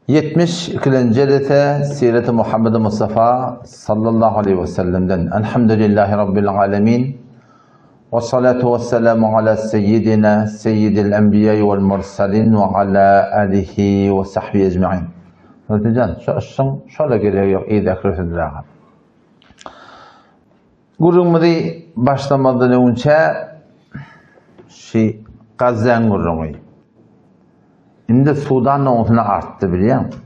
72. Celete Siret-i Muhammed Mustafa sallallahu aleyhi ve sellem'den Elhamdülillahi Rabbil alemin ve salatu ve selamu ala seyyidina seyyidil enbiya'i vel mursalin ve ala alihi ve sahbihi ecma'in. Can, şöyle gereği yok. İyi de kırfındır ağam. Gurrumuzu başlamadan önce Gazze'nin gurrumu. Şimdi Sudan'ın otuna arttı biliyor musun?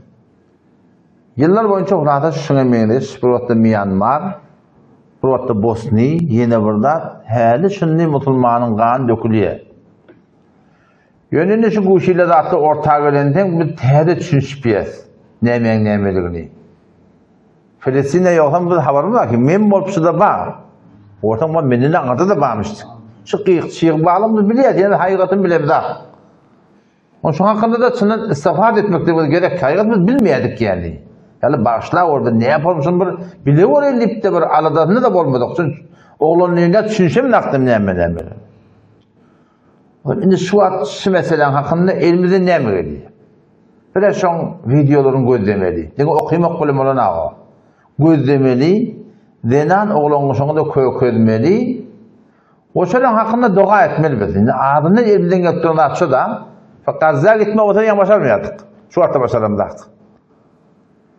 Yıllar boyunca çok rahat şuna meyleş. Burada Myanmar, burada Bosni, yine burada hali şunni Müslümanın kanı dökülüyor. Yönünde şu kuşuyla da attı ortağa gelenden bir tehde düşünüşpiyez. Nemeliğini. Filistin'de yoktan bir haberim var ki, men bolpsu da var. Ortam var, menine anlatı da varmıştı. Şu kıyık bağlamını biliyor, yani hakikatini bilemez. Onun hakkında da çından istifade etmekte gerek. Hakikatimiz bilmeydik yani. Yani başla orada ne yapalım bir biliyor elip de bir aladığını da olmadık. Oğlunun önünde düşünsem naktım ne. Şimdi şu meselenin hakkında elimizde ne mi geliyor? Biraz son videoların gözlemeli. Çünkü okuymak kolum olan ağa. Gözlemeli. Denan oğlunun sonunda koyulmeli. O şeylerin hakkında dua etmeli biz. Yani adını elimizden götürdüğünü açı da Gazze'ye gitme o zaman başarmıyorduk. Şu arada başaramadık.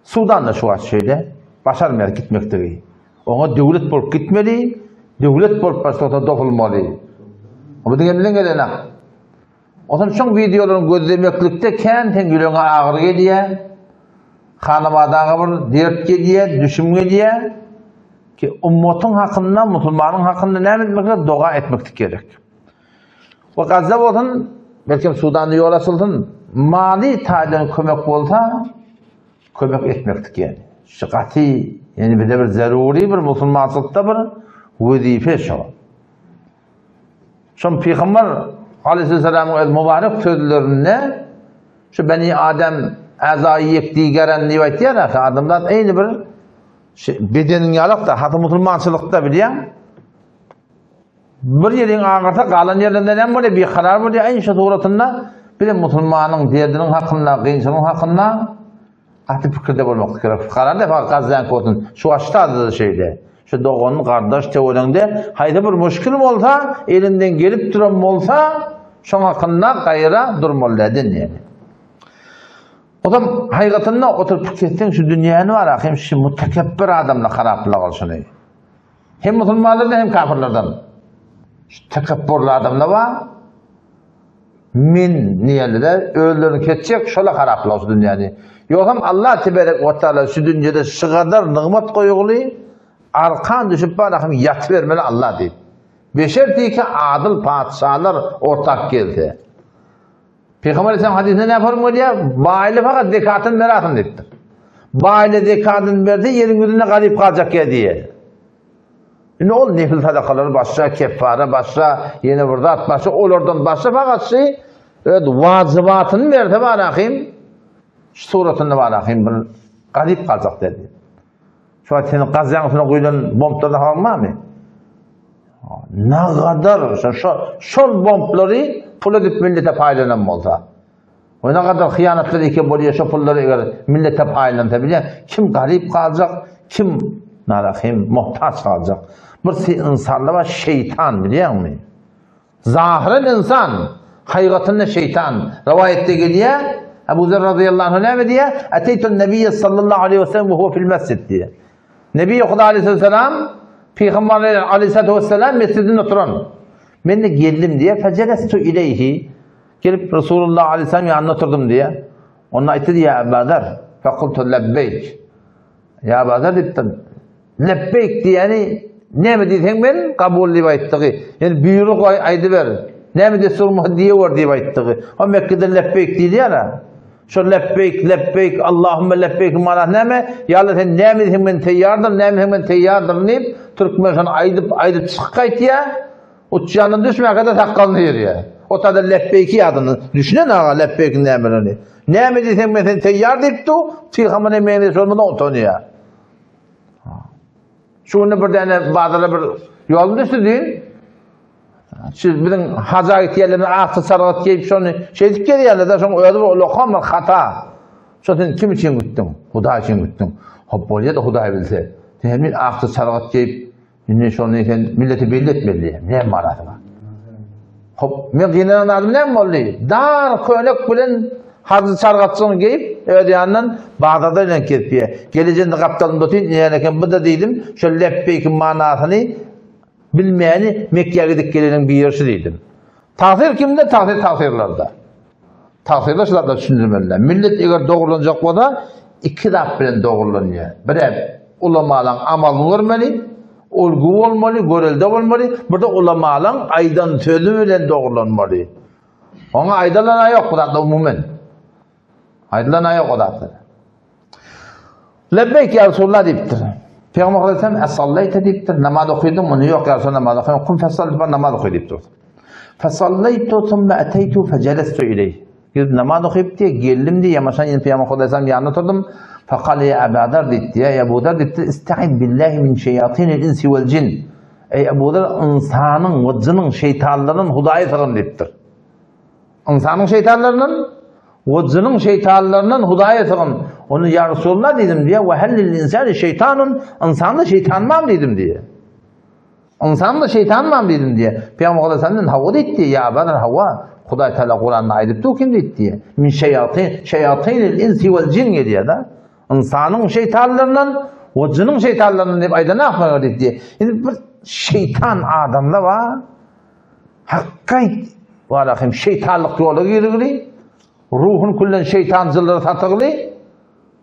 Sudan'da şu an şeyde başarmıyorduk gitmekteyi. Ona devlet bulup gitmeli, devlet bulup başta dokunmalı. O da elimizden gelene. O zaman şu videoların gözlemeklikte kendin gülüğüne ağır geliyor. Hanımadağına bir dert geliyor, düşüm geliyor. Ki ummatın hakkında, Müslümanın hakkında ne etmekle dua etmek gerek. O Gazze olsun, belki Sudan'da yol açıldın, mali taydan kömek olsa, kömek etmektik yani. Şıkkati, yani bir de bir zaruri bir Müslümanlıkta bir vazife şu. Şu Peygamber Aleyhisselam'ın mübarek sözlerine, şu Beni Adem azayı yektiği gelen rivayet ya da adamlar aynı bir bedenin yalık da, hatta Müslümançılıkta biliyor. Bir yerin ağırta kalan yerinde ne böyle bir karar böyle aynı şey doğrultusunda bir de Müslümanın diyedinin hakkında, gençlerin hakkında hatta fikirde olmak gerek. Karar da Gazze'nin kodun şu aşağıda şeyde. Şu doğanın kardeş teorinde haydi bir müşkülüm olsa, elinden gelip durum olsa şu hakkında gayra durmalıydın yani. O da hakikatinde oturup kettin şu dünyanın var hem şu mütekebbir adamla karaplık olsun. Hem Müslümanlardan hem kafirlerden. Tekebbürlü adamlar var. Min niyeliler ölülerini ketecek şöyle karaplık olsun dünyanı. Yok hem Allah tebarek ve teala şu dünyada şu kadar nimet koyuğulu arkan düşüp bana hem yat vermeli Allah deyip. Beşer değil ki adil padişahlar ortak geldi. Peygamber Aleyhisselam hadisinde ne yaparım diye? Baile fakat zekatın merakın dedi. Baile zekatın verdi yerin yüzüne garip kalacak ya diye. Ne oldu? Nefil sadakaları başla, keffare başla, yeni vurdat başla, olurdan başla fakat evet, vazibatını verdi barakayım. Suratında barakayım bir garip kalacak dedi. Şu an senin Gazze'nin üstüne koyulan bomblarına kalma mı? Ne kadar şu bombları pul edip millete paylanan olsa. O ne kadar hıyanatları iki boluyor şu pulları millete paylanabiliyor. Kim garip kalacak, kim muhtaç kalacak. Bir insanlar var şeytan biliyor musun? Zahiren insan, hakikatinde şeytan. Rivayette geliyor. Ebu Zer radıyallahu anh ne diyor? Eteytun Nebiyye sallallahu aleyhi ve sellem ve huve fil mescid diyor. Nebi Okuda aleyhisselam Peygamber Aleyhisselam mescidinde oturan. Ben de geldim diye fecelestu ileyhi. Gelip Resulullah Aleyhisselam yanına oturdum diye. Ona itti diye Ebu Zer. Fekultu lebbeyk. Ya Ebu Zer dedim. Lebbeyk diye yani ne mi diysen ben kabul rivayettiği. Yani buyruk aydı ver. Ne mi desin diye var rivayettiği. O Mekke'de lebbeyk diye ya. Şu lebbeyk, Allahümme lebbeyk manah ne mi? Ya Allah sen ne mi diysen ben teyyardır, ne mi diysen ben teyyardır deyip Türkmen aydıp çıkaydı ya. Uçacağının düşmeye kadar takkalını yürüyor. O da lebbeyki adını. Düşünün ağa lebbeykin ne mi? Ne mi diysen ben sen teyyar deyip de Peygamber'in emeğine sormadan utanıyor. Şunu bir tane bazıları bir yolun üstü değil. Siz bizim hacayet yerlerine ahtı sarıgat gelip şunu şeydik geliyorlar da şunu öyle bir lokam hata. Sen kim için gittin? Huda için gittin. Hop bolya da Huda bilse. Temin aktı sargat giyip ne şonu eken milleti belli etmeli. Ne manası var? Hop men giyinen adam ne bolly? Dar köylek bilen hazır sargatsyny giyip öde yandan Bagdada bilen ketpiye. Geleceğinde kaptanın dotin eken bu da dedim. Şo leppeykin manasyny bilmeyeni Mekke'ye gidip gelenin bir yerisi dedim. Tahsir kimde? Tahsirlerde. Tahsirler şularda düşündürmeliler. Millet eğer doğrulanacak o da iki taraf bilen doğrulanıyor. Bire ulamalan amalını görmeli, olgu olmalı, görelde olmalı. Burada ulamalan aydan sözü bilen doğrulanmalı. Ona aydalana yok bu da umumen. Aydalana yok o da. Lebbeyk ya Resulullah deyiptir. Peygamber Aleyhisselam es-sallayte deyiptir. Namaz okuyordum onu yok ya Resulullah namaz okuyordum. Kum fessalli ben namaz okuyordum. Fesallaytu thumme eteytu fecelestu ileyh. Namaz okuyup diye geldim diye yamaşan yine Peygamber Aleyhisselam yanına oturdum. Fakale ya Ebu Dar dedi ya Ebu Dar dedi ista'in billahi min şeyatinil insi vel cin. Ey Ebu Dar insanın ve cinin şeytanların hudayı sığın deyiptir. İnsanın şeytanlarının ve cinin şeytanlarının hudayı sığın. Onu ya Resulullah dedim diye ve hellil insani şeytanun insan da şeytan mı dedim diye. İnsan da şeytan mı dedim diye. Peygamber Aleyhisselam'ın hava dedi ya Ebu Dar hava. Huday Teala Kur'an'da aydıptı o kim dedi diye. Min şeyatinil insi vel cin diye da. İnsanın şeytanlarından ve cinin şeytanlarından hep ayda ne yapmaya dedi diye. Yani bir şeytan adamda var. Hakkayt var şeytanlık yolu girgili. Ruhun kullen şeytancıları satıglı.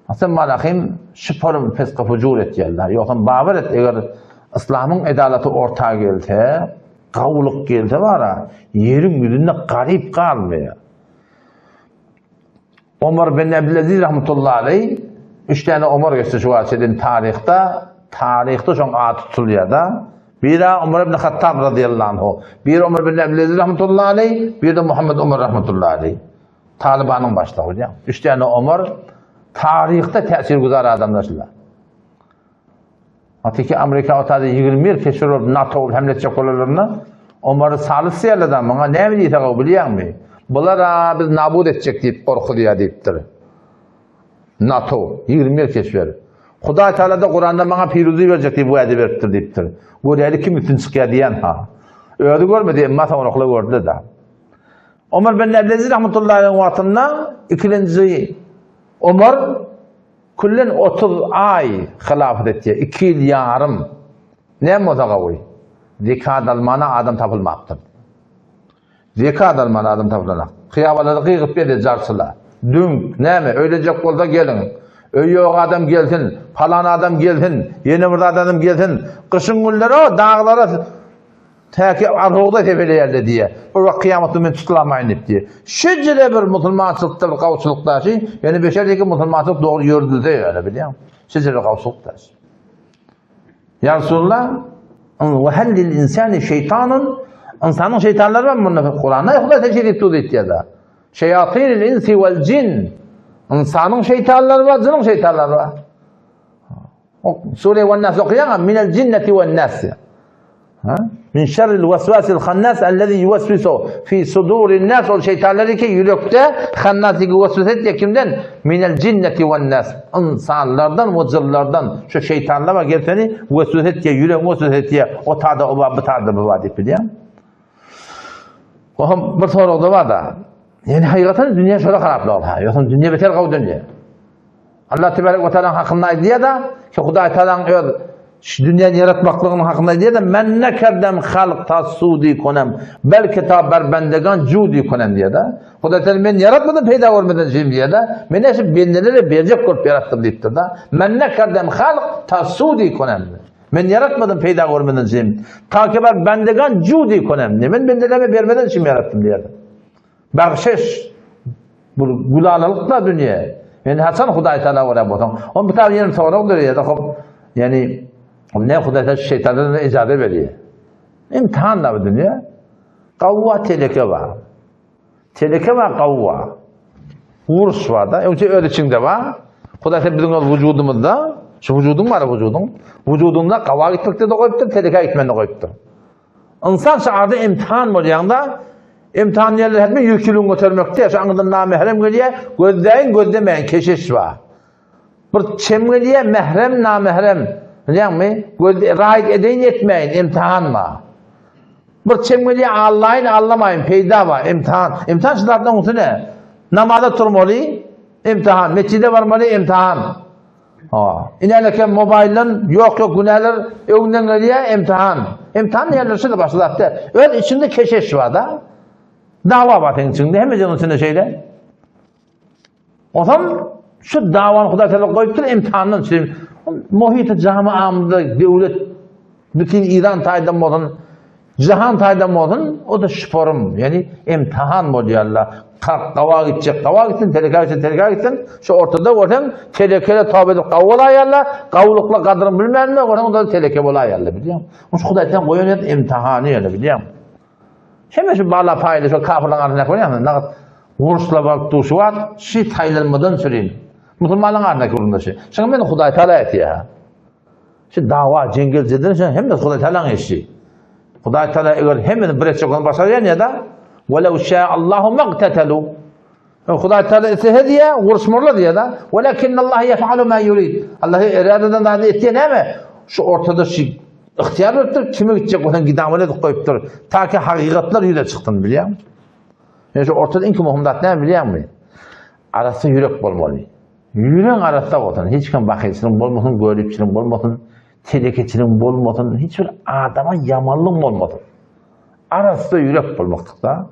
Aslında malahim şüpharım peska fucur et yerler. Yoksa bavar et eğer İslam'ın edaleti ortaya gelse, kavuluk gelse var ha, yerin yüzünde garip kalmıyor. Ömer bin Abdülaziz rahmetullahi aleyh, 3 tane Ömer gösterişi var senin tarihte şu an tutuluyor da. Biri Ömer bin Hattab radıyallahu anh, biri Ömer bin Abdülaziz rahmetullahi aleyh, biri de Muhammed Ömer rahmetullahi aleyh. Taliban'ın başlığı hocam. 3 tane Ömer tarihte tesir güzar adamlar. Atiki Amerika otadı 21 keşir olup NATO hemletçe kolalarına Ömer'i salısı yerlerden bana ne mi diyse o biliyor musun? Bunlar biz nabud edecek deyip korkuluyor deyiptir. NATO 21 keşir. Huday Teala'da Kur'an'da bana piruzi verecek deyip bu edi veriptir deyiptir. Göreli kim için çıkıyor diyen ha. Öyle görmedi masa onukla gördü da. Ömer bin Abdülaziz rahmetullahi vatında ikinci Ömer kullen 30 ay hilafet etti. 2 yıl yarım. Ne mutagavi? Zekat almana adam tapılmaktır. Zekat almana adam tapılmaktır. Kıyavaları kıyıp bir de carsılar. Dün ne mi? Ölecek olda gelin. Yok adam gelsin. Falan adam gelsin. Yeni burada adam gelsin. Kışın günleri o dağlara Teki arhoğda tepeleyerdi diye. O vakit kıyametli men tutulamayın diye. Şecere bir musulmançılıkta bir kavuşlukta şey. Yani beşerdeki musulmançılık doğru yördüldü yani biliyor musun? Şecere bir kavuşlukta şey. Ya Resulullah ve hellil insani şeytanun insanın şeytanları var mı bunun Kur'an'da? Huda teşhir etti ya da. Şeyatinil insi vel cin. İnsanın şeytanları var, cinin şeytanları var. Sure ve Nas okuyan minel cinneti ve nas. Min şerril vesvasil hannas ellezî yuvesvisu fi sudurin nas o şeytanları ki yürekte hannas ki vesvese ediyor kimden? Minel cinneti ve nas. İnsanlardan ve cıllardan şu şeytanlar var gelseni vesvese ediyor, yürek vesvese ediyor. O tadı o bu tadı bu var biliyor musun? O bir soru da var da. Yani hakikaten dünya şöyle karaplı olha. Yoksa dünya beter kav dünya. Allah Tebarek ve Teala'nın hakkındaydı diye de ki Huday Teala'nın dünyanın yaratmaklığının hakkındaydı diye de men ne kerdem halk tasudi konem bel kitap berbendegan cudi konem diye de Huday Teala ben yaratmadım peyda olmadan şeyim diye de men eşi bendelere verecek korp yarattım deyip de men ne kerdem halk tasudi konem men yaratmadım peyda olmadan şeyim ta ki berbendegan cudi konem diye men bendeleme vermeden şeyim yarattım diye de Bahşiş, bu gulalıkla dünya. Yani Hasan Huday Teala var bu tam. On bir tane yerim sonra ya da yani ne Huday Teala şeytanlara icazet veriyor. İmtihanla bu dünya. Kavva teleke var. Teleke var kavva. Vurs var da. Önce öyle içinde var. Huday Teala bizim vücudumuzda. Şu vücudun var vücudun. Vücudunda kavva gitmekte de koyuptur, teleke gitmekte de koyuptur. İnsan şahada imtihan olacağında İmtihan yerler hep mi yükülün götürmekte, şu anında namehrem geliye, gözleyin gözlemeyin, keşiş var. Bir çem geliye, mehrem namehrem, biliyor musun? Rahit edeyin etmeyin, imtihan var. Bir çem geliye, Allah'ın anlamayın, peyda var, imtihan. İmtihan şılardan kutu ne? Namazda turmalı, imtihan. Mescide varmalı, imtihan. İnerken mobilden yok günahlar önünden geliye, imtihan. İmtihan yerlerse de başladı. Öyle içinde keşiş var da. Dava var senin içinde, hem de onun içinde şeyler. O zaman şu davanı Huda Teala koyuptur, imtihandan içinde. Muhit-i camiamda devlet, bütün İran taydan olsun, cihan taydan olsun, o da şüphorum. Yani imtihan mı diyorlar. Kava gidecek, kava gitsin, teleka gitsin. Şu ortada ortadan telekele tabi edip kavul ayarlar, kavulukla kadrını bilmem mi, oradan da teleke bol ayarlar, biliyor musun? Şu Huday'tan koyun et imtihanı yani, biliyor musun? Şimdi şu bağla paylı, şu kafirlerin arasına koyuyor musun? Vursla baktı şu var, şu taylanmadan süreyim. Müslümanların arasına koyduğunda şey. Şimdi ben Huday Teala et ya. Şu dava, cengel zedin, hem de Huday Teala'nın eşi. Huday Teala eğer hemen bir etçek onu başarıyor ya da وَلَوْ شَاءَ اللّٰهُ مَقْتَتَلُوا Huday Teala etse diye, vursmurla diye da وَلَكِنَّ اللّٰهِ يَفْعَلُ مَا يُرِيدُ Allah'ı eradeden daha ettiği ne mi? Şu ortada şu ihtiyar öptür, kime gidecek oradan gidamını da koyuptur. Ta ki hakikatler yüze çıktın biliyor musun? Yani şu ortada inki muhimmat ne biliyor musun? Arası yürek olmalı. Yüreğin arasında olsun. Hiç kim bakıcının olmasın, görüpçinin olmasın, telekecinin olmasın, hiçbir adama yamanlığın olmasın. Arasında yürek olmakta.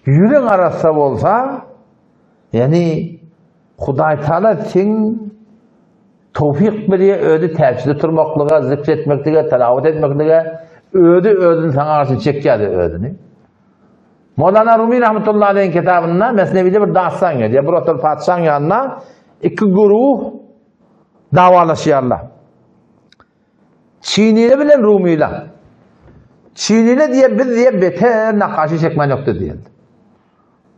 Yürek arasında olsa, yani Huday Teala sen tevfik biriye ödü tercihde durmaklığa, zikretmekliğe, telavet etmekliğe, ödün sana arası çekkedi ödünü. Mevlana Rumi rahmetullahi aleyhin kitabında Mesnevi'de bir dastan geliyor. Bir otur padişahın yanına iki gruh davalaşıyorlar. Çinili bilen Rumi'yle. Çinili diye biz diye beter nakaşı çekmen yoktu diyordu.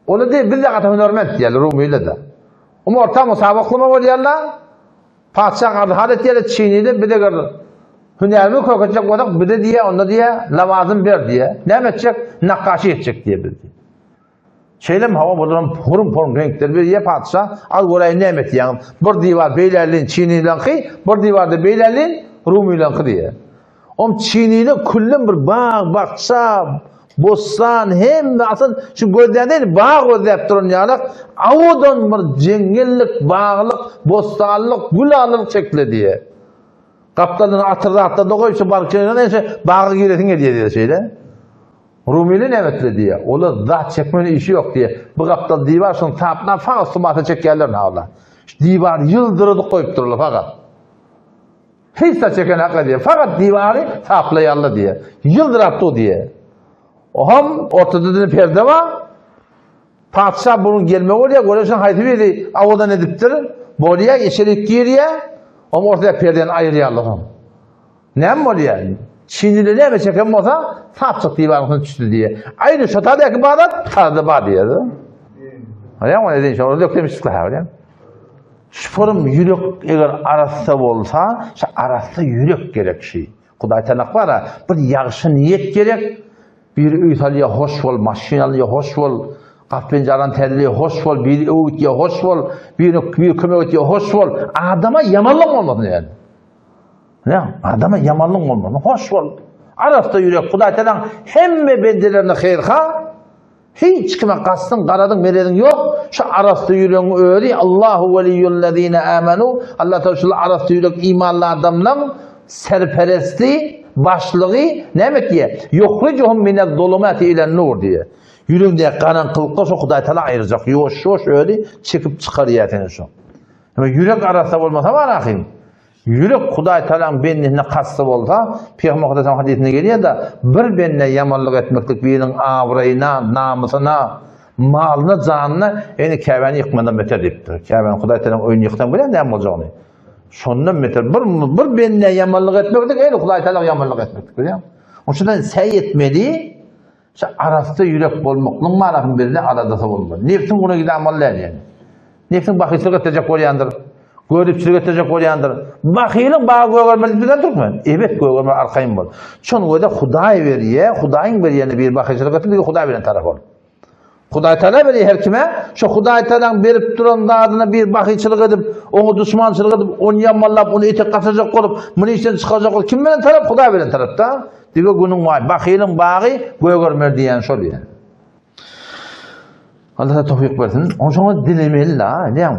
Onu diye biz de katı hünerment diyorlar Rumi'yle de. Ama orta musabaklı mı diyorlar? Padişah halet diyorlar Çinili bir de gördü. Hünerimi korkacak odak bir de diye onda diye lavazım ver diye. Ne edecek? Nakaşı edecek diye bir diye. Şeylem hava buradan porum renkler bir diye padişah al burayı ne emet yani. Bir divar beylerliğin Çinili'den kıy, bir divarda beylerliğin Rumi'den kıy diye. Çinili kullum bir bağ, bakça, bostan hem de aslında şu gözden değil bağ gözlep durun yani. Avudan bir cengellik, bağlık, bostanlık, gülallık çekli diye. Kaptanın atırda koyup balıkçılarına neyse bağı giresin diye şeyle. Rumili nevetle diye. Ola zat çekmenin işi yok diye. Bu kaptan divar son tapına fakat sumata çekerler ne Allah. Divar yıldırıdı koyup dururlar fakat. Hiç de çeken hakla diye. Fakat divarı taplayarlı diye. Yıldırıttı diye. O hem ortada da perde var. Padişah bunun gelme oraya görürsen haydi verdi. Avadan ediptir. Buraya yeşelik giriye. Ama ortaya perden ayırıyarlar. Ne mi oluyor? Çinili ne mi çeken olsa tapçık divarın düştü diye. Aynı şu tadaki bağdat tadı bağ diye. Öyle mi? Öyle orada yok demiştik ha öyle. Şuforum yürek eğer arası olsa, şu arası yürek gerek şey. Huday Teala var ya, bir yaxşı niyet gerek. Bir ülkeliye hoş ol, maşinalıya hoş ol, kapıncaran terliye hoş ol, bir öğütüye hoş ol, bir kömekliye hoş ol. Adama yamanlık olmadı yani. Ne? Adama yamanlık olmadı. Hoş ol. Arasında yürek Huday Teala hem bendelerine hayırha, hiç kime kastın, karadın, meredin yok. Şu arasında yüreğin öğri. Allahu veliyyullezine amenu. Allah Teala şu arasında yürek imanlı adamların serperesti, başlığı ne demek diye? Yukhricuhum minez zulumati ilen nur diye. Yüreğinde karanlıklıkta şu Huday Teala ayıracak. Yoş öyle çekip çıkarıyor seni şu. Ama yürek arasında olmasa var akıyım. Yürek Huday Teala'nın benliğine kastı olsa, Peygamber Aleyhisselam hadisine geliyor da bir benliğine yamanlık etmeklik birinin avrayına, namusuna, malına, canına yani Kabe'ni yıkmadan beter deyiptir. Kabe'nin Huday Teala'nın oyunu yıktan bilen ne olacağını. Şondan beter. Bir benliğine yamanlık etmeklik yani Huday Teala'nın yamanlık etmeklik. Onun için sey etmeli, arasında yürek olmaklığın manasının birine aradası olmalı. Nefsin buna giden amallar yani. Nefsin bakışlık etecek oryandır. Görüpçülük etecek oryandır. Bakıyla bağı görmeli birden durma. Evet görmeli arkayım var. Çünkü o da Huday veriyor. Hudayın veriyeni bir bakışlık etecek bir Huday veren taraf olur. Hudaý Taala beri her kime şu Hudaý Taala'nın berip duran adına bir bakyçylyk edip, onu düşmançylyk edip, onu yamallap, onu etek katacak olup, bunu işten çıkacak olup kim bilen tarap? Hudaý bilen tarapda. Dige günüň var. Bakylyň bagy göý görmer diýen şol ýa. Allah tawfik bersin. Oňa dilemeli la, diýen.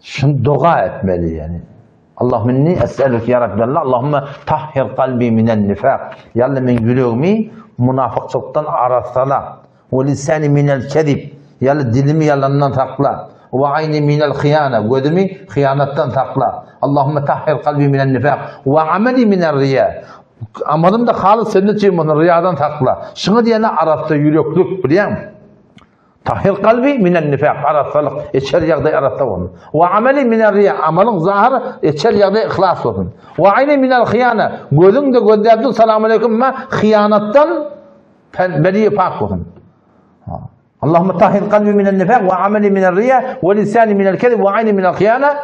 Şunu dua etmeli yani. Allahümme inni es'eluke ya Rabbi Allah. Allahümme tahhir kalbi minen nifaq. Yalla men yüreğimi münafıkçılıktan arasala. Ve lisani minel kedib. Yalla dilimi yalandan sakla. Ve ayni minel khiyana. Gözümü hıyanattan sakla. Allahümme tahhir kalbi minen nifaq. Ve ameli minel riya. Amalım da halis senin için bunu riyadan sakla. Şunu diyene arasında yüreklük biliyor musun? Tahhir kalbi minen nifaq arasalık içer yağda arasa olun. Ve ameli minel riya amalın zahir içer yağda ihlas olun. Ve ayni minel khiyana gözün de gönderdi selamun aleyküm ma khiyanattan beriye pak olun. Allahümme tahhir kalbi minen nifaq ve ameli minel riya ve lisani minel kedib ve ayni minel khiyana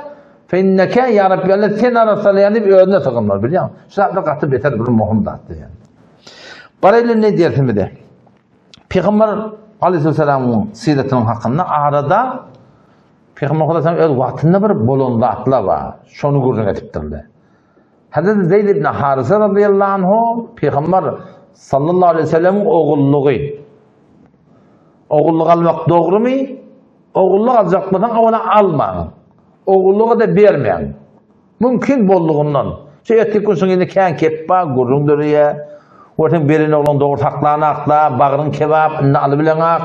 fe inneke ya Rabbi Allah sen arasalı yani bir önüne takımlar biliyor musun? Şurada katı beter bir muhim dağıttı yani. Parayla ne dersin bir de? Peygamber Aleyhisselam'ın siretinin hakkında arada Peygamber Aleyhisselam öz vaktinde bir bolonda atla var. Şonu gurrun etiptirdi. Hazreti Zeyd ibn Harise radıyallahu anhu Peygamber sallallahu aleyhi ve sellem'in oğulluğu. Oğulluk almak doğru mu? Oğulluk alacakmadan ona almayın. Oğulluğu da vermeyin. Mümkün bolluğundan. Şey ettik gün sonra kən keppa gurrun dörüye. Ortadan birini olan doğru taklağını akla, bağırın kebap, alı bilen ak.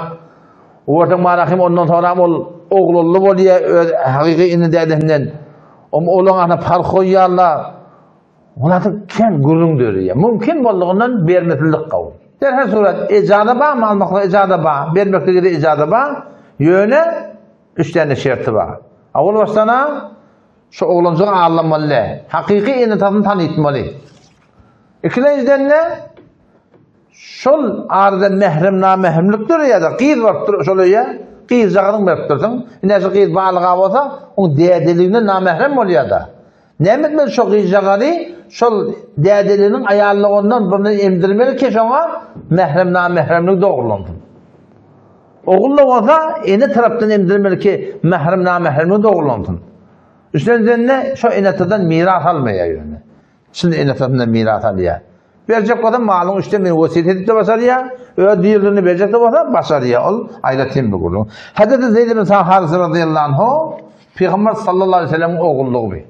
Ortadan marahim ondan sonra oğlullu oluyor, hakiki inni dediğinden. Olan ana parkoyarlar. Onlardan kən gurrun dörüye. Mümkün bolluğundan vermetildik kavur. Her suret, icada bağ mı almakla icada bağ? Vermekle gidi icada bağ. Yöne, üç tane şerti bağ. Avul baştana, şu oğlancuğun ağırlanmalı. Hakiki inni tadını tanıtmalı. İkinciden ne? Şol arada mehrem namehremlikdir ya da qiyz vardır şol ya. Qiyz jağının beripdirsin. Näçe qiyz balyga bolsa, o dädeliğine namehrem bolýar da. Nämetmen şol qiyz jağary, şol dädeliğinin aýallygyndan bunu emdirmeli ki şoňa mehrem namehremlik dogrulandy. Oğullu bolsa, ene tarapdan emdirmeli ki mehrem namehremlik dogrulandy. Üçüncüden ne? Şo enetadan miras almaýar ýöne. Şimdi enetadan miras alýar. Verecek adam malın işte bir vasiyet edip de basar ya, öyle diğerlerini verecek de basar ya, ol ayratim bir kulu. Hazreti Zeyd ibn Harise radıyallahu anhu, Peygamber sallallahu aleyhi ve sellem'in oğulluğu bir.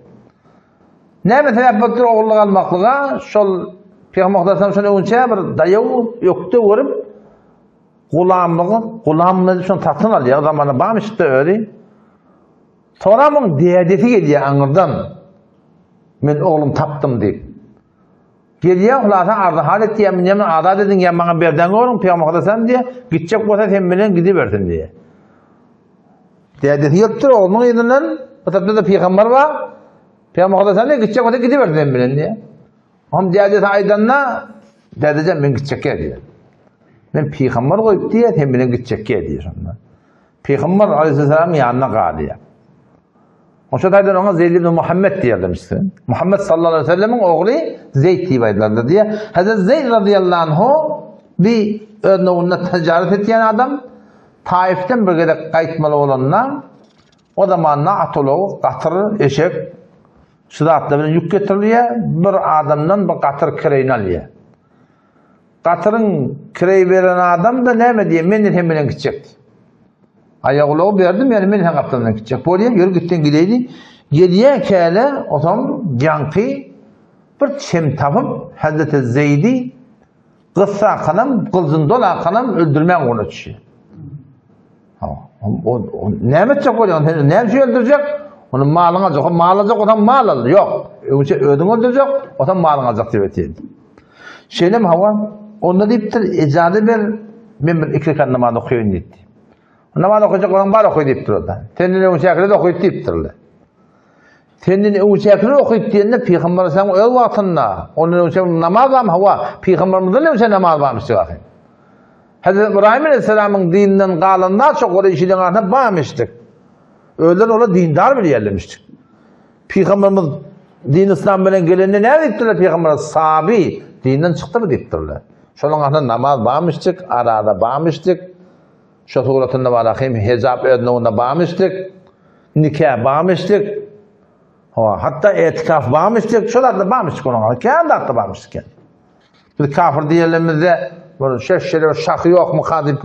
Ne mesela yapmaktır oğulluk almaklığa, şol Peygamber sallallahu aleyhi ve sellem'in önce bir dayağı yoktu vurup, kulağımlığı şunu tatın alıyor, o zamanı bağmıştı öyle. Sonra bunun diyadeti geliyor anırdan, ben oğlum taptım deyip. Geliyor hulasa arda halet diye minyemin ada dedin ya bana berden oğlum Peygamber sen diye gidecek olsa sen bilen gidiversin diye. Diyadeti yoktur oğlunun yerinden o tabi da Peygamber var. Peygamber sen diye gidecek olsa gidiversin sen bilen diye. Ama diyadeti aydanla dedeceğim ben gidecek ya diye. Ben Peygamber koyup diye sen bilen gidecek ya diye. Peygamber aleyhisselamın yanına kalıyor. O şadaydan ona Zeyd ibn Muhammed diye demişsin. Muhammed sallallahu aleyhi ve sellem'in oğlu Zeyd diye baydılardı diye. Hazreti Zeyd radıyallahu anhu bir örneğinde ticaret ettiğin adam Taif'ten bir kere kayıtmalı olanla o zamanla atolu, katır, eşek sıratla bir yük getiriliyor. Bir adamdan bir katır kireğini alıyor. Katırın kireği veren adam da ne mi diye menil hemine gidecekti. Ayağılığı verdim yani men kaptandan gidecek. Bolýar yürü gittin gideydi. Geliye kele otam yankı bir çem tapıp Hazreti Zeyd'i kıssa kanam, kılzın dola kanam öldürmen onu düşüyor. Ne edecek bolýar? Ne şey öldürecek? Onun malını alacak. O mal alacak, otam mal alır. Yok. Ödün öldürecek, otam malını alacak diye etiydi. Şeylem hava, onda deyiptir, icazı ver, ben bir iki rekat namazı okuyun deyipti. Namaz okuyacak olan var okuy deyiptir o da. Kendini uçakları da okuyup deyiptirler. Kendini uçakları okuyup deyince Peygamber sen öl vaktında. Onun uçakları namaz var mı? Hava. Peygamberimizden ne uçak namaz varmıştı bakayım. Hazreti İbrahim Aleyhisselam'ın dininden kalanlar çok oraya işinin altına bağmıştık. Öğlen ola dindar bile yerlemiştik. Peygamberimiz din İslam bilen gelenine ne deyiptirler Peygamber'e? Sabi. Dinden çıktı mı deyiptirler. Şunun altına namaz bağmıştık. Arada bağmıştık. Şu suratında barahim hesap ödünüğünde bağmıştık. Nikah bağmıştık. Hatta etikaf bağmıştık. Şolar da bağmıştık ona. Kendi hatta bağmıştık yani. Bir kafir diyelimizde böyle şeşşeli şakı yok mu kadip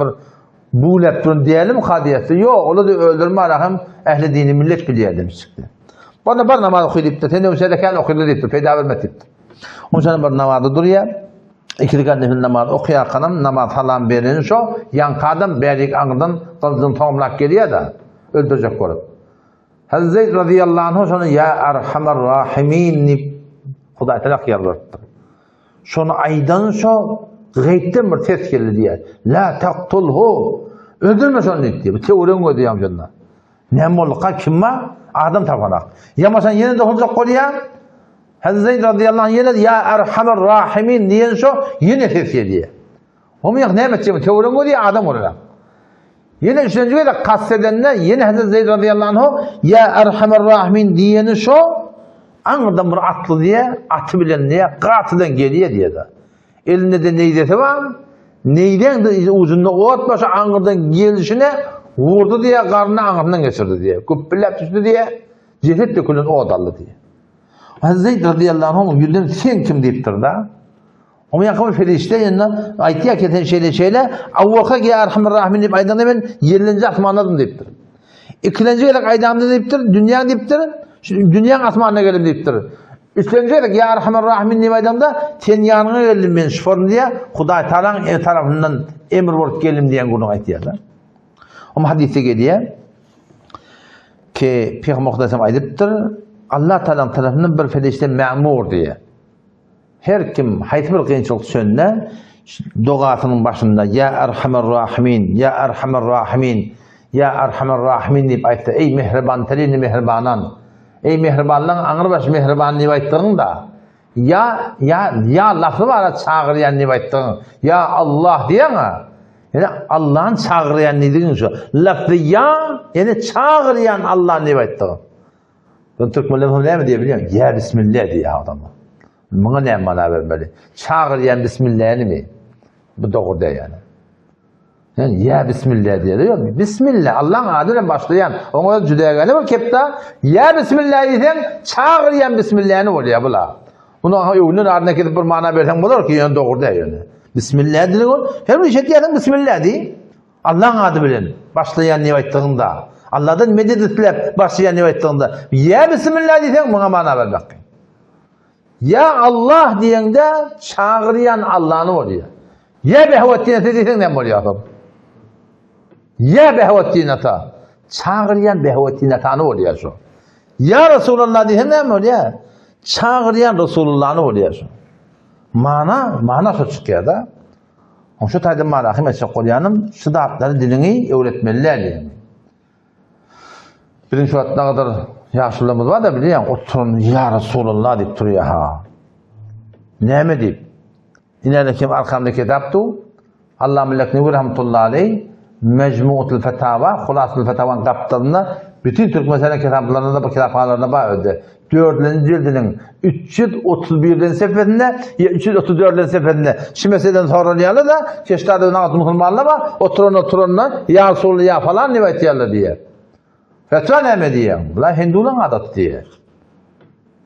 bu leptun diyelim kadiyeti. Yok, onu da öldürme arahım ehli dini millet biliyelim çıktı. Bana bir namaz okuyup da tene useleken okuyup da peyda vermet etti. Onun için bir namazda duruyor. İki rekat nefil namaz okuyakanım namaz halam verin şu yankadın berik anıdan kızın tomlak geliyor da öldürecek korup. Hazreti Zeyd radıyallahu anh sonra ya erhamer rahimin Huday talak yarlattı. Şonu aydan şu gaytten bir ses geldi diye. La taqtulhu. Öldürme şonu diye. Bir teorin koydu yamcında. Ne molka kim var? Adam tapanak. Yamasan yine de olacak koruya. Hazreti Zeyd radıyallahu anh yine ya erhamer rahimin diyen şu yine ses geliyor. O mu yak ne etmeyeceğim? Teorin koydu adam olarak. Yine üçüncü de kastedenler yine Hazreti Zeyd radıyallahu anh ya erhamer rahimin diyeni şu anında bir atlı diye atı bilen diye katıdan geliyor diye de. Elinde de neydesi var? Neyden de uzunluğu o at başı anırdan gelişine vurdu diye karnını anırdan geçirdi diye. Küppülep düştü diye ceset dökülün o adallı diye. Hazreti Zeyd radıyallahu anh yüzden sen kim deyiptir da? Ama yakın bir ferişte yanına ayetiye keten şeyle avvaka ki erhamer rahimin deyip aydan ben yerlince asmanladım deyiptir. İkinci olarak aydanında deyiptir, dünya deyiptir. Dünyanın asmanına geldim deyiptir. Üçüncü olarak ya erhamer rahimin deyip aydanda sen yanına geldim ben şiforun diye Huday Teala'nın ev tarafından emir vurup geldim diyen bunu ayetiyorlar. Ama hadiste geliyor ki Peygamber Muhtasim aydıptır Allah Teala'nın tarafından bir ferişte memur diye. Her kim hayt bir kıyınçılık sönne doğasının başında ya erhamer rahimin ya erhamer rahimin ya erhamer rahimin deyip aytdı. Ey mehriban telini mehribanan. Ey mehribanlığın ağır baş mehriban deyip ayttığın da ya lafı var çağırıyan deyip ayttığın. Ya Allah diyen ha. Yani Allah'ın çağırıyan dediğin şu. Lafı ya yani çağırıyan Allah'ın deyip ayttığın. Ben Türk müllemim ne mi diye biliyorum? Ya Bismillah diye adamı. Buna ne mana vermeli? Çağırıyan Bismillah'ını mi? Bu doğru yani. Yani ya Bismillah diye diyor. Bismillah Allah'ın adıyla başlayan. Ona cüdeye ne var kepta? Ya Bismillah diysen çağırıyan Bismillah'ını oluyor bula. Bunu onun ardına gidip bir mana versen bulur ki yani doğru değil yani. Bismillah diyor. Her bir şey diyelim Bismillah diye. Allah'ın adı bilen başlayan nimetlerinde. Allah'tan medet etlep başlayan nimetlerinde. Ya Bismillah diysen buna mana ver bakayım. Ya Allah diyen de çağırıyan Allah'ını oluyor. Ya behvettinete diysen ne oluyor adam? Ya behvettinete çağırıyan behvettinetanı oluyor şu. Ya Resulullah diysen ne oluyor? Çağırıyan Resulullah'ını oluyor şu. Mana şu çıkıyor da. Şu tayda marahim etse koruyanım şu dağıtları dilini öğretmeliler yani. Birinci şu ne kadar yaşlılığımız var da biliyor musun? Oturun ya Resulullah deyip duruyor ha. Ne mi deyip? İleride kim arkamda kitaptı? Allah Melekni ve Rahmetullahi Aleyh Mecmu'tul Fetava, Hulas'ul Fetava'nın kaplarında bütün Türk mesele kitaplarında da bu kitaphanelerinde bağırdı. 4. cildinin 331. seferinde, 334. seferinde şu meseleden sorulayalı da çeşitli nazım Müslümanlar var. Oturunlar ya Resulullah falan rivayet yerler diye. Fetva ne mi diye? Bunlar Hindu'nun adatı diye.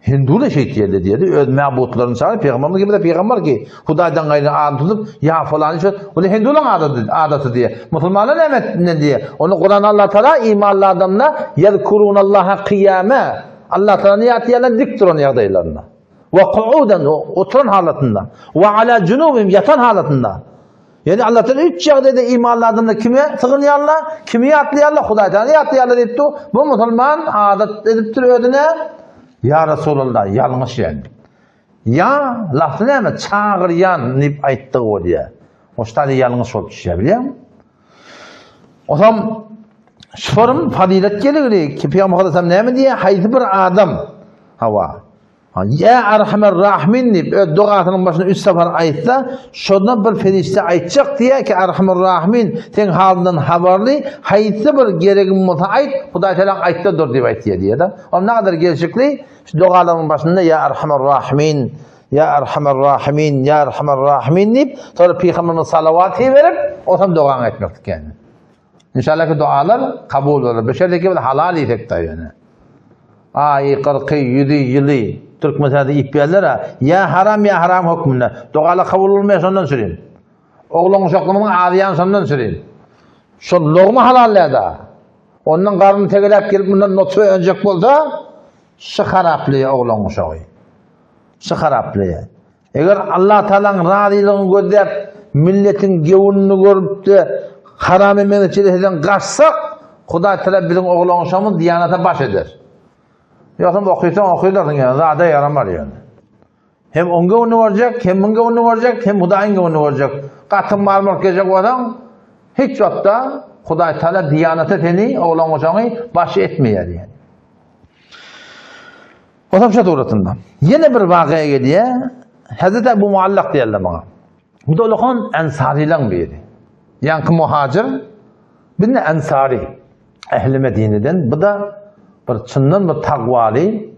Hindu'da şey diye diye. Öz mabutlarını çağırıyor. Peygamber gibi de peygamber ki Huday'dan gayrı adım tutup ya falan işte. O da Hindu'nun adatı diye. Müslümanlar ne diye? Onu Kur'an Allah Teala imanlı adamla yezkurunallaha kıyame. Allah Teala niyati yerler dik duran yerdeylerine. Ve ku'uden oturan halatında. Ve ala cunubim yatan halatında. Yani Allah Teala 3 yerde imanlı adamla kime sığınıyorlar, kimi atlayanlar, Huday Teala atlayanlar deyipti. Bu Müslüman adet ediptir ödüne. Ya Resulullah yanlış yani. Ya lafı ne mi? Çağırıyan deyip ayttığı o diye. O işte yanlış oldu şey biliyor musun? O zaman şurum fadilet gelir ki Peygamber Aleyhisselam ne mi diye? Haydi bir adam hava. Ya Erhamer Rahimin deyip duasının başına 3 sefer ayetla şundan bir ferişte aytacak diye ki Erhamer Rahimin sen halinden haberli haydi bir gereğin olsa ayet Huday Teala ayette dur deyip ayetiye diye de. O ne kadar gerçekli duaların başında ya Erhamer Rahimin ya Erhamer Rahimin ya Erhamer Rahimin deyip sonra Peygamber'in salavatı verip o tam duanı etmektik yani. İnşallah ki dualar kabul olur. Beşerdeki bir halal itek da yani. Ay 40 100 yılı Türk meselede ipyalar ya haram hükmünde. Dualar kabul olmaya sondan süreyim. Oğlun uşaklımın ağlayan sondan süreyim. Şu lokma halallada. Ondan karnını tegelep gelip bundan notu öncek bolsa şıkaraplıya oğlun uşağı. Şıkaraplıya. Eğer Allah Teala'nın razılığını gözlep milletin gevununu görüp de haram emeni çelehiden kaçsak Huda Teala bizim oğlun uşağımız diyanete baş eder. Yoksa okuyuyorlar yani. Zade yaramar yani. Hem onga onu varacak, hem bunga onu varacak, hem Hudayın onu varacak. Katın marmar gelecek o adam hiç yokta Huda Teala diyanete teni oğlan uşağını baş etmiyor yani. O da bir şey doğrultusunda. Yine bir vakıya geliyor. Hazreti Ebu Muallak diyorlar bana. Bu da olağan ensarilen biri. Yankı muhacir, bir de ensari. Ehli Medine'den. Bu da bir çından bir takvali,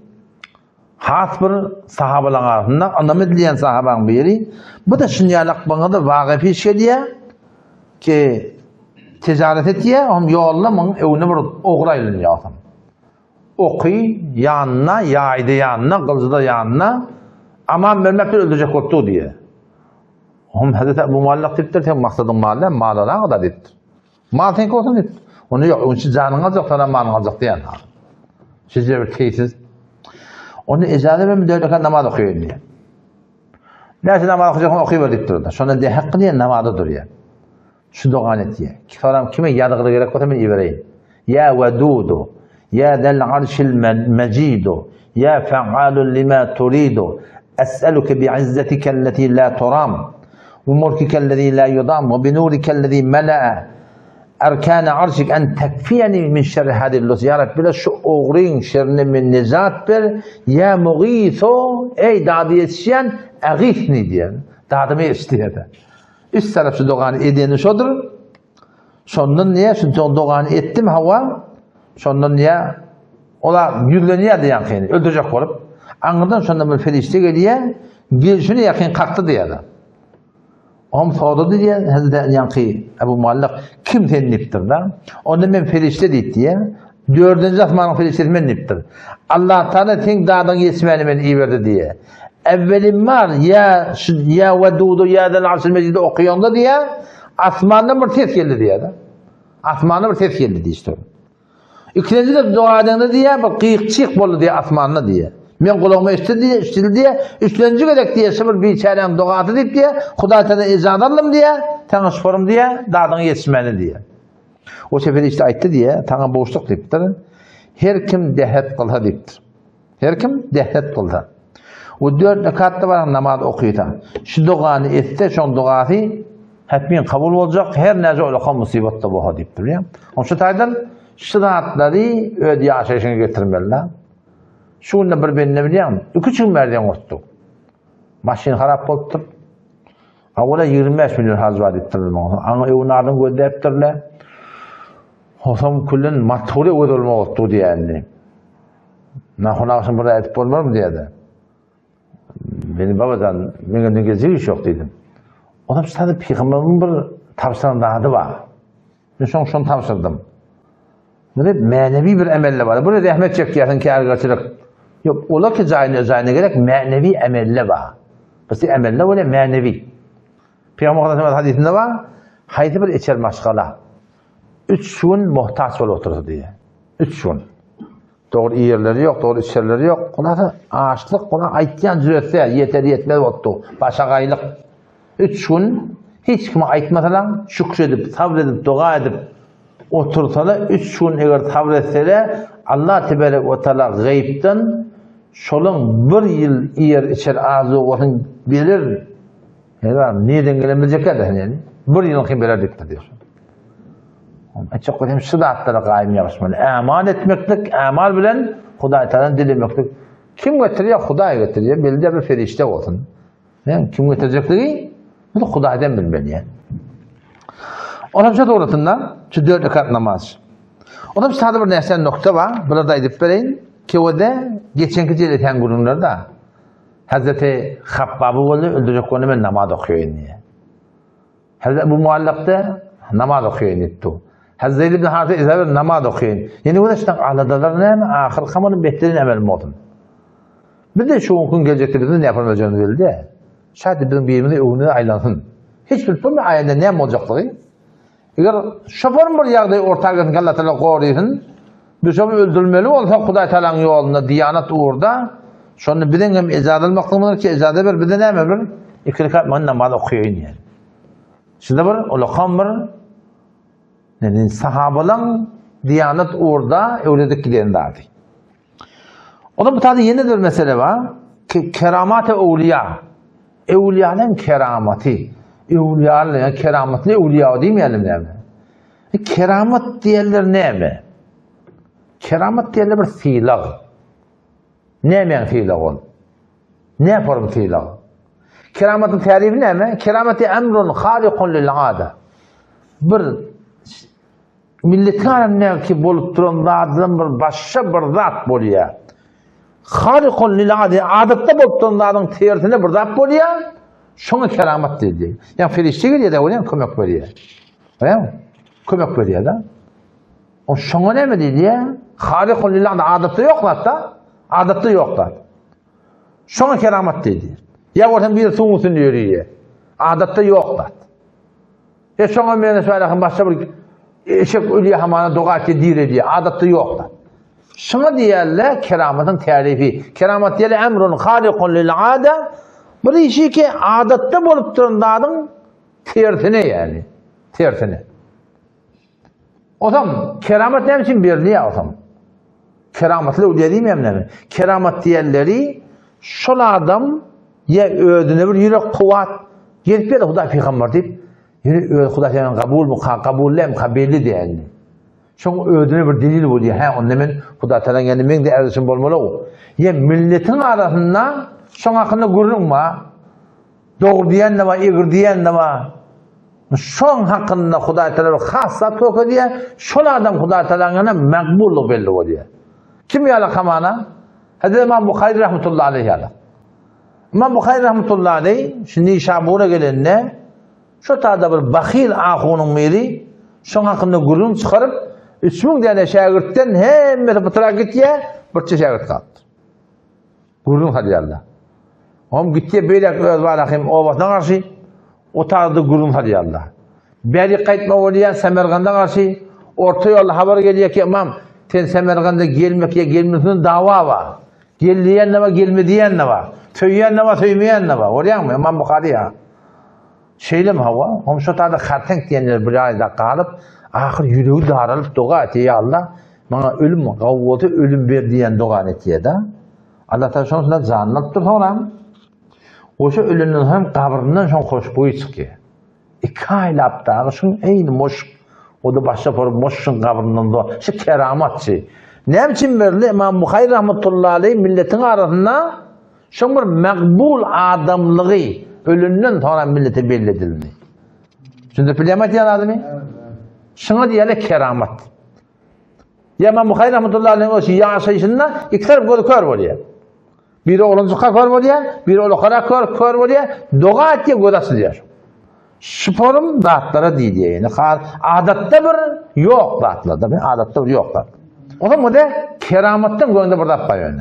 has bir sahabalar arasında anlamı diyen sahabanın biri. Bu da şunyalak bana da vakıf iş geliyor ki ticaret etiyor, ama yolla bunun evine bir oğrayılın yaptım. Okuy yanına, yaydı yanına, kılıcı da yanına, aman vermekte öldürecek oldu diye. Hem Hazreti Ebu Muallak deyiptir, hem maksadın malı, malına kadar deyiptir. Mal tenk olsun deyiptir. Onu yok, onun için canınız yok, sana malınız yok diyen. Sizce bir tesis. Onu icazı ve müdevleka namaz okuyor diye. Neyse namaz okuyacak, okuyuver deyiptir orada. Sonra diye hakkı diye namazı duruyor. Şu doğan et diye. Soram kime yadığı gerek olsa ben ivereyim. Ya vedudu. يا ذا العرش المجيد يا فعال لما تريد أسألك بعزتك التي لا ترام وملكك الذي لا يضام وبنورك الذي ملأ أركان عرشك أن تكفيني من شر هذه اللص يا رب بلا şu oğrin şerine min nizat ver ya muğitho ey dadı yetişen ağithni diyen dadımı istiyor da üst tarafı doğanı edeni şudur sondan niye şu doğanı ettim hava sondan niye ola yüzleniyor diyen kıyını öldürecek olup anından sonra bir ferişte geliyor gelişini yakın kalktı diye de Om sordu diye Hazreti Yankı Ebu Muallak kim teniptir da? Onda ben ferişte deyip diye. 4. asmanın feriştesi men niptir. Allah Teala ten dağdan yetmeni men iyi verdi diye. Evvelim var ya vedudu ya del arşil mecidi okuyonda diye asmandan bir ses geldi diye de. Asmandan bir ses geldi diye işte. İkinci de duadığında diye bak kıyıkçık bolu diye asmanına diye. Men kulağıma iştildi diye, üçüncü gerek diye sıfır bir çareğin doğatı deyip diye, Huda Teala izah alım diye, tanışforum diye, dağdan yetişmeni diye. O sefer işte ayıttı diye, tana boşluk deyiptir. Her kim dehet kılha deyiptir. Her kim dehet kılha. O 4 rekatta var namaz okuyuta. Şu duanı etse, şu duatı hepmin kabul olacak, her nece olaka musibette bu deyiptir. Onun şu taydan, şıratları ödeye aşaşını getirmeliler. Şununla bir benimle biliyorum. 2 yıl merdiven ottu. Maşin harap oldu. Avula 25 milyon hazvat ettirdim. Ama evin ardın gördü ettirdiler. Osam kullun maturi ödülme oldu diyendi. Nahuna akşam burada etip olmaz mı diyedi. Benim babadan benim gezdiği iş yok dedim. Adam sadece peygamberin bir tavsiyenin adı var. Ben şunu tavsirdim. Böyle manevi bir emelle var. Burada rahmet çekiyorsun ki ergaçılık. Yok, ola ki zayne gerek manevi emelle var. Bası emelle öyle manevi. Peygamber Efendimiz hadisinde var. Haydi bir içer maşgala. 3 şun muhtaç ol oturdu diye. 3 şun. Doğru yerleri yok, doğru içerleri yok. Onlara ağaçlık, ona aytyan züretse yeter yetmez oldu. Başa gaylık. 3 şun hiç kime aytmasalar şükredip, sabredip, dua edip otursalar 3 şun eğer sabretseler Allah Tebarek ve Teala gayipten şolun 1 yıl yer içer ağzı olsun bilir. Yani neden gelemeyecek yani? 1 yıl kim bilerdik diyor. Çok önemli sıdatlara kaim yapışmalı. Amal etmeklik, amal bilen Huda Teala'nın dilemeklik. Kim getiriyor? Huda getiriyor. Belli bir ferişte olsun. Yani kim getirecekliği? Bu da Huda'dan bilmeli yani. Ona bir şey doğrultusunda şu 4 rekat namaz. Ona bir sadece bir nesne nokta var. Burada edip vereyim. Ki o da geçenki celeten günlerde Hazreti Habbab'ı öldürecek onu ben namaz okuyor diye. Hazreti Ebu Muallak da namaz okuyor etti. Hazreti ibn Harith izah namaz okuyun. Yani o da işte aladalar ne? Ahir kamanın betlerin emel modun. Bir de şu gün gelecekte bizim ne yapamayacağını bildi. Şayet bizim birimize öğünü aylansın. Hiç bilmiyorum ayında ne olacaklığı. Eğer şoförün bir yağda ortağın Allah Teala koruyorsun. Bir şoför öldürülmeli olsa Huday Teala'nın yolunda, diyanat uğurda. Şunu birden hem icad almaklıdır ki icada bir birden ne bir? İki rekat namaz okuyun yani. Şimdi bir olakam bir yani sahabalan diyanat uğurda evledik gidelim derdi. O da bu tarzda yeni bir mesele var. Keramat-ı evliya. Evliyanın keramati. Evliyaların keramatli evliya demeyelim yani. Keramat diyenler ne mi? Keramat diyenler bir fiilag. Ne mi fiilag ol? Ne yapar bu fiilag? Keramatın tarifi ne mi? Keramati emrun harikun lil ada. Bir milletin ne ki bolup duran zatın bir başka bir zat boluyor. Harikun lil ada. Adatta bolup duran zatın tersine bir zat boluyor. Şuna keramat dedi. Yani ferişte geliyor da oraya kömek veriyor. Öyle mi? Kömek veriyor da. O şuna ne mi dedi ya? Harikun lil ada. Adatta yok hatta. Adatta yoklar. Şuna keramat dedi. Ya orada bir sunusun diyor ya. Adatta yoklar. Ya şuna mene söyleyin başka bir eşek ölüye hamana doğa ki dire diye. Adatta yoklar. Şuna diyorlar keramatın tarifi. Keramat diyorlar emrun harikun lil ada. Bir işi ki adatta bolup duranların tersine yani. Tersine. O zaman keramet ne için birliği ya o zaman? Keramatlı o dediğim mi? Keramat diyenleri şol adam ya ödüne bir yürek kuvvet gelip ya da Huday Peygamber deyip Huday Peygamber kabullem kabirli diyenli. Şun ödüne bir delil bu diye. Onun hemen Huday Teala yani men de erişim bolmalı o. Ya milletin arasında şun hakkında görünme. Doğru diyen de var, eğir diyen de var. Şun hakkında Huday Teala hassa toku diye şol adam Huday Teala'nın makbulluk belli o diye. Kim yala kamana? Hazreti İmam Bukhari rahmetullahi aleyh yala. İmam Bukhari rahmetullahi aleyh şimdi işabura gelenine şu tarzda bir bakil ahunun meri şun hakkında gurun çıkarıp 3000 tane şagirtten hem bıtıra gittiye bir şagirt kaldı. Gurun hadi yalla. Om gittiye böyle öz valahim o vatan karşı o tarzda gurun hadi yalla. Beri kayıtma oluyan Semergan'da karşı orta yolda haber geliyor ki imam sen Semergan'da gelmek ya gelmesin dava var. Gel diyen ne var, gelme diyen ne var. Söyleyen ne var, söylemeyen ne var. Oraya mı? İmam Bukhari ya. Şeyle mi hava? Om şu tarzda kartenk diyenler bir ayda kalıp ahir yüreği dağırılıp dua eti ya Allah. Bana ölüm mü? Kavvatu ölüm ver diyen dua eti da. Allah Teala şunu zannettır sonra. O şu ölünün hem kabrinden şun hoşbuyu çıkıyor. İki aylap da şun eyni moş. O da başka bir moşun kabrinden da. Şu keramatçı. Ne için verli? İmam Bukhari rahmetullahi aleyh milletin arasında şun bir makbul adamlığı ölünden sonra millete belli edildi. Şimdi bilemet yanadı mı? Şuna diyelim keramat. Ya İmam Bukhari rahmetullahi aleyh o şey yaşayışında iki taraf kör oluyor. Biri oluncuka kör oluyor, biri olukara kör oluyor. Doğa etiye godası diyor. Sporum dağıtlara değil diye. Yani adatta bir yok dağıtlarda. Adatta bir yok dağıtlarda. O zaman da keramattan gönlünde burada koyuyor.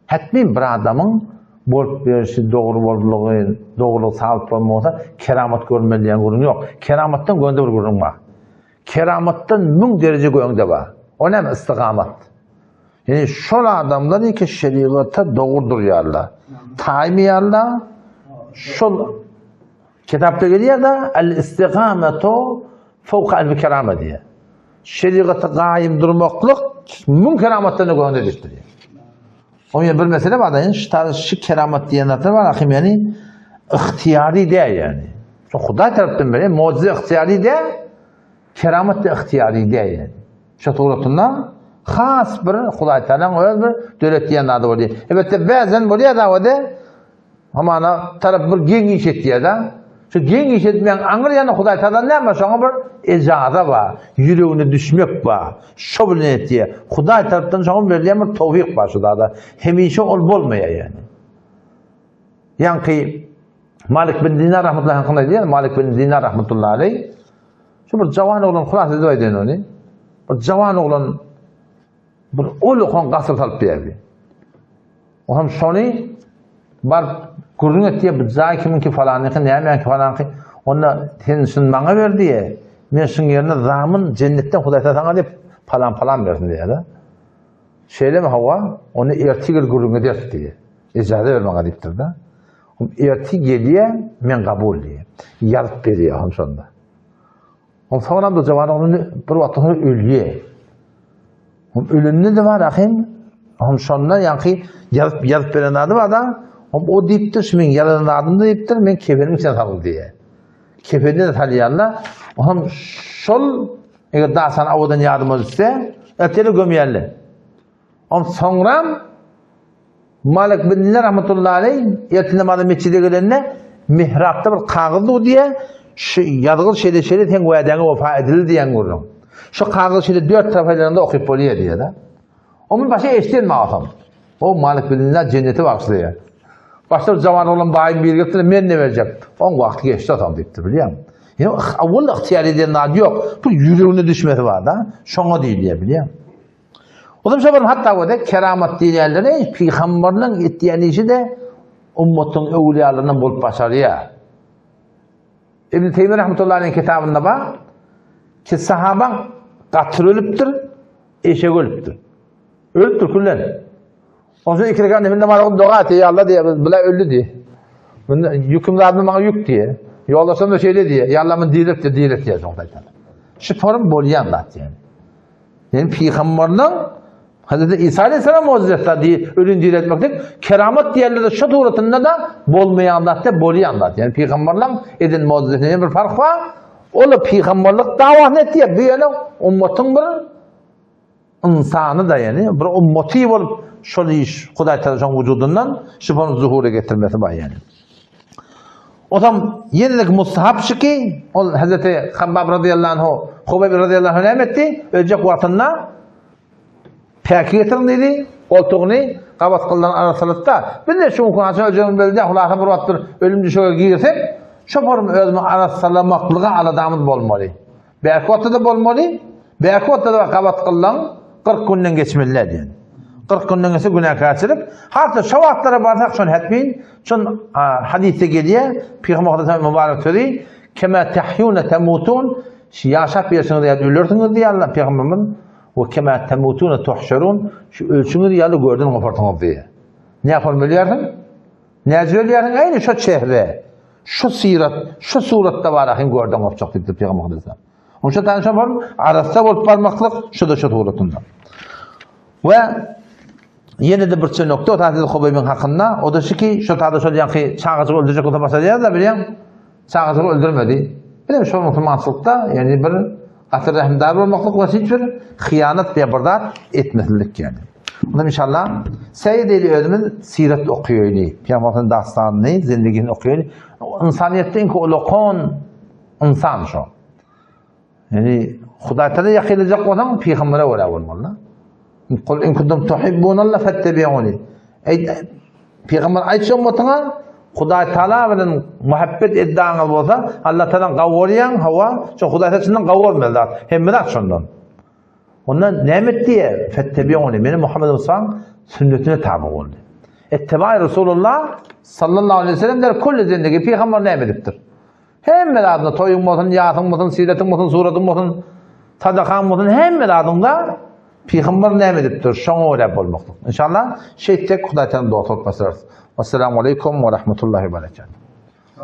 Hatmin bir adamın bolup verişi doğruluk sağlık olmasa keramat görmeli diyen görün yok. Keramattan gönlünde bir görün var. Keramattan mün derece gönlünde var. O ne mi? İstikamat. Yani şol adamlar ki şeriata doğrudur yarlar. Taimi yarlar. Şol kitapta geliyor da el-istikametu fevka el-kerame diye. Şeriata kaim durmaklık mün keramattan gönlünde düştürüyor. O yüzden bir mesele var da yani şu keramat diyenler var akim yani ihtiyari değil yani. Huday tarafından böyle mucize ihtiyari değil, keramat da ihtiyari değil yani. Şu doğrultuda has bir Huday Teala'nın öyle bir devlet diyenler de oluyor. Evet bazen buraya da o da ama taraf bir genç işitiyor da şu genç işitmeyen anır yani Huday Teala'nın ne var? Şuna bir icazı var, yüreğine düşmek var, şöyle etiye. Huday tarafından şuna verilen bir tevfik var şu da. Hemişe olmaya yani. Yani ki Malik bin Dinar rahmetullahi aleyh, Malik bin Dinar rahmetullahi aleyh Şu bir jawan oglan hulas edip aýdyn onu. Bir jawan oglan bir ulukon gasıl salyp berdi. O hem şonu bar gurrun etdiye bir jaý kiminki falanyky, nämeňki falanyky onda sen şun maňa berdi diye. Men şun ýerine zamyn jennetden Hudaý taýsaňa dep falan berdi diýär. Şeýlemi Hawa onu ertigil gurrun edip diye. Ejazet bermäge dipdir da. Erti gelýär, men kabul diýär. Ýazyp berýär hem şonda. O sonra da jawanlygyny bir wagtda ölýär. O ölünni de var ahim. Hem şonda ýa-ki ýazyp beren adam da o diýipdir, men ýaradan adam da diýipdir, men kefenimi sen tagyl diýär. Kefenini de talýarlar. O hem şol eger dasan awadan ýardym bolsa, eteli gömýärler. O sonra Malik bin Dinar rahmetullahi aleyh ertinemaly meçide gelende mihrapda bir kagyldy diye şu ýadgyl şeýle teň goýadaňy wefa edildi diýen görüň. Şu kagyl şeýle 4 tafalarynda okyp bolýar diýär da. Onun başa eşitme adam. O Malik bin Dinar cenneti bagşlaýar. Başta jawan olan baýym bir gepdir, men ne berjek? On wagty geçdi adam diýipdi, bilýär. Ýa awwal ihtiýar eden nad ýok. Bu ýüregine düşmesi bar da. Şoňa diýilýär, bilýär. Odan şoňa hatta o da keramat diýerleri peýgamberliň etdiýän işi de ummatyň öwliýalarynyň bolup başarýar. İbn Teymiyye rahmetullahi aleyh kitabynda bar ki sahabaň gatyr ölüpdir, eşek ölüpdir. Ölüpdir kullan. Ondan iki rekat nefinde maraqın doğa eti, Allah diye, bila öldü diye. Yükümlerini bana yük diye. Yoldaşlarım da şeyle diye, Allah'ımın direk diye. Şu form bolyan da yani. Yani Peygamber'den Hazreti İsa Aleyhisselam mucizeler diye ölün diretmektir. Keramet diğerleri şu tuğratında da bolmayan da bolyan da. Yani Peygamber'den edin mucizelerine bir fark var. O da Peygamberlik davat etti ya. Bir yana ummatın bir insanı da yani. Bir ummati olup şöyle iş Hudaý Teala'nın vücudundan şifonu zuhura getirmesi var yani. O zaman yenilik mustahap ki o Hazreti Habbab radıyallahu anh, Hubayb radıyallahu anh ne etti? Ölecek vatanına peki getirin dedi. Koltuğunu kabat kıldan arasalıkta. Bir de şu mukunası öleceğini belirdi. Hulasa bir vattır ölümcü şöyle girsek şoförüm özümü arasalamaklığa aladamız bolmalı. Belki vatta da bolmalı. Belki vatta da kabat kıldan 40 günden geçmeliler yani. 40 günden geçse günah kaçırıp hatta şu vaktlara barsak şunu etmeyin. Şun hadiste geliyor. Peygamber mübarek söyledi. Kema tahyuna temutun. Yaşap yaşını diye ölürsünüz diye Allah Peygamber'in. Ve kema temutuna tuhşerun. Şu ölçünü diye Allah gördüğünü kopartınız diye. Ne yapalım biliyorsun? Ne söylüyorsun? Aynı şu çehre. Şu sirat. Şu suratta var. Gördüğünü kopacak dedi Peygamber. Onun için tanışalım. Arasında olup parmaklık. Şu da şu tuğratında. Ve yine de bir nokta o Hazreti Hubayb'in hakkında o da şu ki şu tadı söyleyen ki çağızı öldürecek o da bahsediyor da biliyorsun çağızı öldürmedi. Biliyorum şu mutlulukta yani bir atır rahimdar olmaklık ve hiçbir hıyanet ve bırdar etmezlik yani. Bundan inşallah Seyyid-i Ölüm'ün siret okuyor öyle. Peygamber'in dastanını, zindagini okuyor öyle. İnsaniyette inki olukon insan şu. Yani Hudaý Teala yakılacak olan Peygamber'e öyle olmalı. Kul in kuntum tuhibbunallah fattabi'uni. Peygamber aytsa ummatına Hudaý Teala bilen muhabbet eddaňyz bolsa Allah Teala gawurýan hawa şu Hudaý Teala'dan gawurmalar. Hemmedat şondan. Ondan nämet diye fattabi'uni meni Muhammed Musa sünnetine tabi boldy. Ettiba Resulullah sallallahu aleyhi ve sellem der kullu zindagi Peygamber näme edipdir. Hemmedatna toyun bolsun, ýasyň bolsun, siretin bolsun, suratyň bolsun, tadakan bolsun hemmedatynda Peygamber näme edipdir? Şoňa öýräp bolmakdyk. İnşallah şeýtek Hudaý Teala dost bolmasar. Assalamu aleykum we rahmetullahi we berekatuh.